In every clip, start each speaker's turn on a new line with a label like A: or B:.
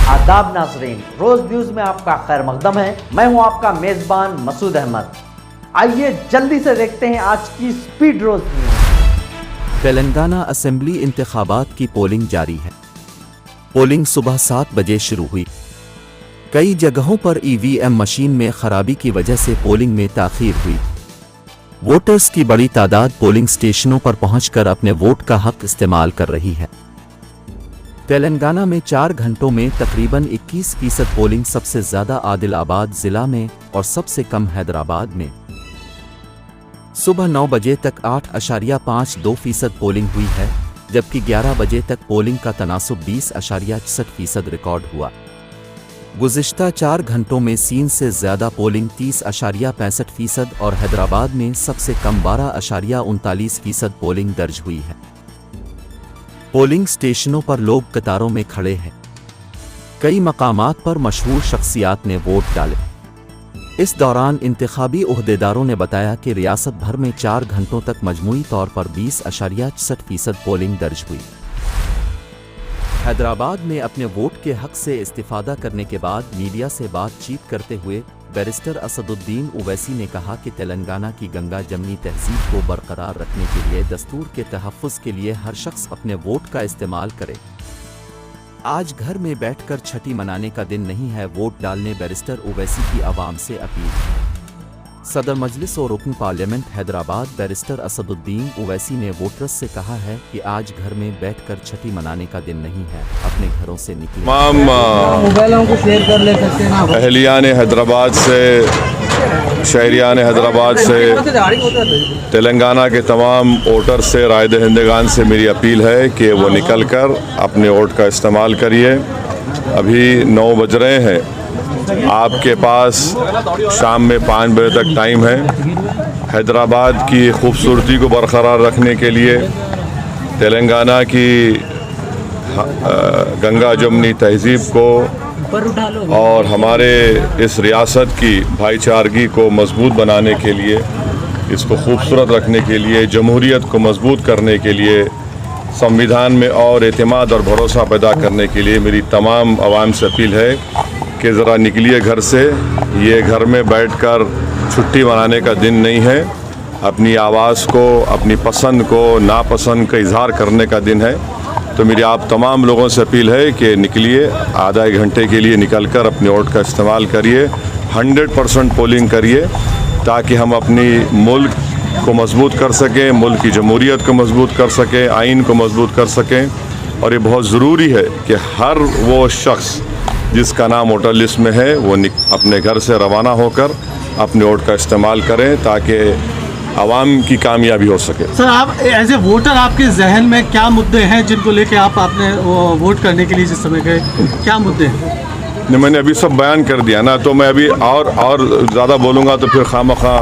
A: आदाब नाज़रीन, रोज न्यूज में आपका खैर मकदम है। मैं हूं आपका मेजबान मसूद अहमद। आइए जल्दी से देखते हैं आज की स्पीड रोज न्यूज।
B: तेलंगाना असेंबली इंतखाबात की पोलिंग जारी है। पोलिंग सुबह 7 बजे शुरू हुई। कई जगहों पर ईवीएम मशीन में खराबी की वजह से पोलिंग में ताखीर हुई। वोटर्स की बड़ी तादाद पोलिंग स्टेशनों पर पहुंचकर अपने वोट का हक इस्तेमाल कर रही है। तेलंगाना में 4 घंटों में तकरीबन 21% पोलिंग सबसे ज्यादा आदिलाबाद जिला में और सबसे कम हैदराबाद में। सुबह 9 बजे तक 8.52% पोलिंग हुई है, जबकि 11 बजे तक पोलिंग का तनासुब 20.61% रिकॉर्ड हुआ। गुज़िश्ता 4 घंटों में सीन से ज्यादा पोलिंग 30.65% और हैदराबाद में सबसे कम 12.39% पोलिंग दर्ज हुई है। पोलिंग स्टेशनों पर लोग कतारों में खड़े हैं। कई मकामात पर मशहूर शख्सियात ने वोट डाले। इस दौरान इंतखाबी ओहदेदारों ने बताया कि रियासत भर में 4 घंटों तक मजमूई तौर पर 20.61% पोलिंग दर्ज हुई। हैदराबाद में अपने वोट के हक से इस्तिफादा करने के बाद मीडिया से बातचीत करते हुए बैरिस्टर असदुद्दीन ओवैसी ने कहा कि तेलंगाना की गंगा जमनी तहजीब को बरकरार रखने के लिए दस्तूर के तहफ़्फ़ुज़ के लिए हर शख्स अपने वोट का इस्तेमाल करे। आज घर में बैठकर छठी मनाने का दिन नहीं है, वोट डालने बैरिस्टर ओवैसी की आवाम से अपील। सदर मजलिस और रुकन पार्लियामेंट हैदराबाद बैरिस्टर असदुद्दीन ओवैसी ने वोटर्स से कहा है कि आज घर में बैठकर छठी मनाने का दिन नहीं है, अपने घरों से निकले।
C: अहलियान हैदराबाद से, शहरियान हैदराबाद से, तेलंगाना के तमाम वोटर से, राय दहिंदगान से मेरी अपील है कि वो निकल कर अपने वोट का इस्तेमाल करिए। अभी 9 बज रहे हैं, आपके पास शाम में 5 बजे तक टाइम है। हैदराबाद की खूबसूरती को बरकरार रखने के लिए, तेलंगाना की गंगा जमनी तहजीब को और हमारे इस रियासत की भाईचारगी को मजबूत बनाने के लिए, इसको खूबसूरत रखने के लिए, जमहूरियत को मजबूत करने के लिए, संविधान में और एतमाद और भरोसा पैदा करने के लिए मेरी तमाम आवाम से अपील है कि ज़रा निकलिए घर से। ये घर में बैठकर छुट्टी मनाने का दिन नहीं है, अपनी आवाज़ को, अपनी पसंद को, नापसंद का इजहार करने का दिन है। तो मेरी आप तमाम लोगों से अपील है कि निकलिए, आधा 1 घंटे के लिए निकलकर अपने वोट का इस्तेमाल करिए, 100% पोलिंग करिए, ताकि हम अपनी मुल्क को मजबूत कर सकें, मुल्क की जमहूरियत को मजबूत कर सकें, आइन को मजबूत कर सकें। और ये बहुत ज़रूरी है कि हर वो शख्स जिसका नाम वोटर लिस्ट में है वो अपने घर से रवाना होकर अपने वोट का इस्तेमाल करें, ताकि आवाम की कामयाबी हो सके।
D: सर, आप एज ए वोटर आपके जहन में क्या मुद्दे हैं जिनको लेके आप आपने वोट करने के लिए जिस समय गए, क्या मुद्दे हैं?
C: नहीं, मैंने अभी सब बयान कर दिया ना, तो मैं अभी और ज़्यादा बोलूँगा तो फिर खामखा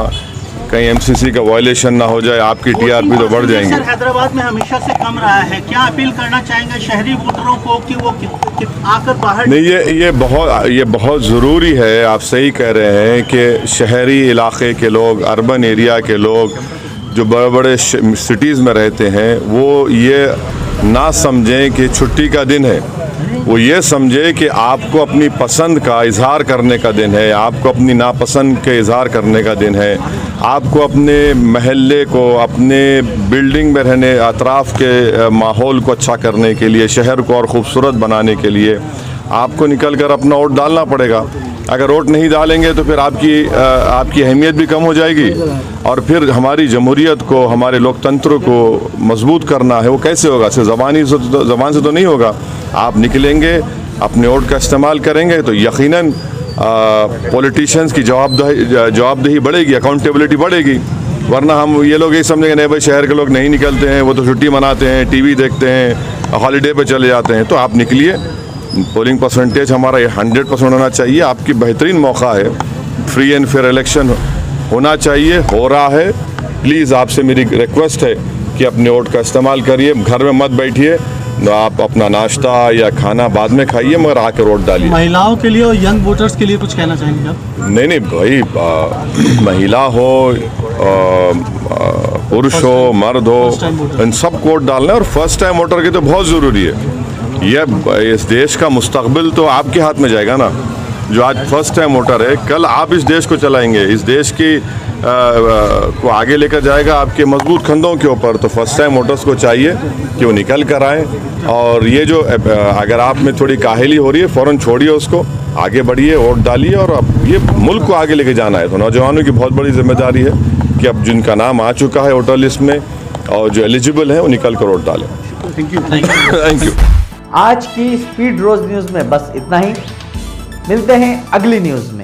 C: कहीं एमसीसी का वायलेशन ना हो जाए, आपकी टीआरपी तो बढ़ जाएंगे।
D: सर, हैदराबाद में हमेशा से कम रहा है, क्या अपील करना चाहेंगे शहरी वोटरों को कि वो आकर बाहर? नहीं,
C: ये बहुत ज़रूरी है। आप सही कह रहे हैं कि शहरी इलाके के लोग, अर्बन एरिया के लोग जो बड़े बड़े सिटीज़ में रहते हैं, वो ये ना समझें कि छुट्टी का दिन है, वो ये समझे कि आपको अपनी पसंद का इजहार करने का दिन है, आपको अपनी नापसंद के इजहार करने का दिन है, आपको अपने महल्ले को, अपने बिल्डिंग में रहने अतराफ़ के माहौल को अच्छा करने के लिए, शहर को और ख़ूबसूरत बनाने के लिए आपको निकल कर अपना वोट डालना पड़ेगा। अगर वोट नहीं डालेंगे तो फिर आपकी अहमियत भी कम हो जाएगी, और फिर हमारी जमहूरियत को, हमारे लोकतंत्र को मजबूत करना है, वो कैसे होगा? सिर्फ ज़बान से तो नहीं होगा। आप निकलेंगे, अपने वोट का इस्तेमाल करेंगे तो यकीनन पॉलिटिशियंस की जवाबदेही बढ़ेगी, अकाउंटेबिलिटी बढ़ेगी। वरना हम ये लोग यही समझेंगे नहीं भाई शहर के लोग नहीं निकलते हैं, वो तो छुट्टी मनाते हैं, टीवी देखते हैं, हॉलीडे पे चले जाते हैं। तो आप निकलिए, पोलिंग परसेंटेज हमारा ये 100% होना चाहिए। आपकी बेहतरीन मौका है, फ्री एंड फेयर इलेक्शन होना चाहिए, हो रहा है। प्लीज़ आपसे मेरी रिक्वेस्ट है कि अपने वोट का इस्तेमाल करिए, घर में मत बैठिए, आप अपना नाश्ता या खाना बाद में खाइए, मगर आकर वोट डालिए।
D: महिलाओं के लिए और यंग वोटर्स के लिए कुछ कहना चाहेंगे आप?
C: नहीं भाई, महिला हो, पुरुष हो, मर्द हो, इन सब वोट डालना है। और फर्स्ट टाइम वोटर की तो बहुत ज़रूरी है। ये इस देश का मुस्तकबिल तो आपके हाथ में जाएगा ना। जो आज फर्स्ट टाइम वोटर है, कल आप इस देश को चलाएंगे, इस देश की को आगे लेकर जाएगा आपके मजबूत कंधों के ऊपर। तो फर्स्ट टाइम वोटर्स को चाहिए कि वो निकल कर आएँ, और ये जो अगर आप में थोड़ी काहली हो रही है, फ़ौरन छोड़िए उसको, आगे बढ़िए, वोट डालिए। और अब ये मुल्क को आगे लेके जाना है, तो नौजवानों की बहुत बड़ी जिम्मेदारी है कि अब जिनका नाम आ चुका है वोटर लिस्ट में और जो एलिजिबल है वो निकल कर वोट डालें। Thank you.
A: आज की स्पीड रोज न्यूज़ में बस इतना ही। मिलते हैं अगली न्यूज़ में।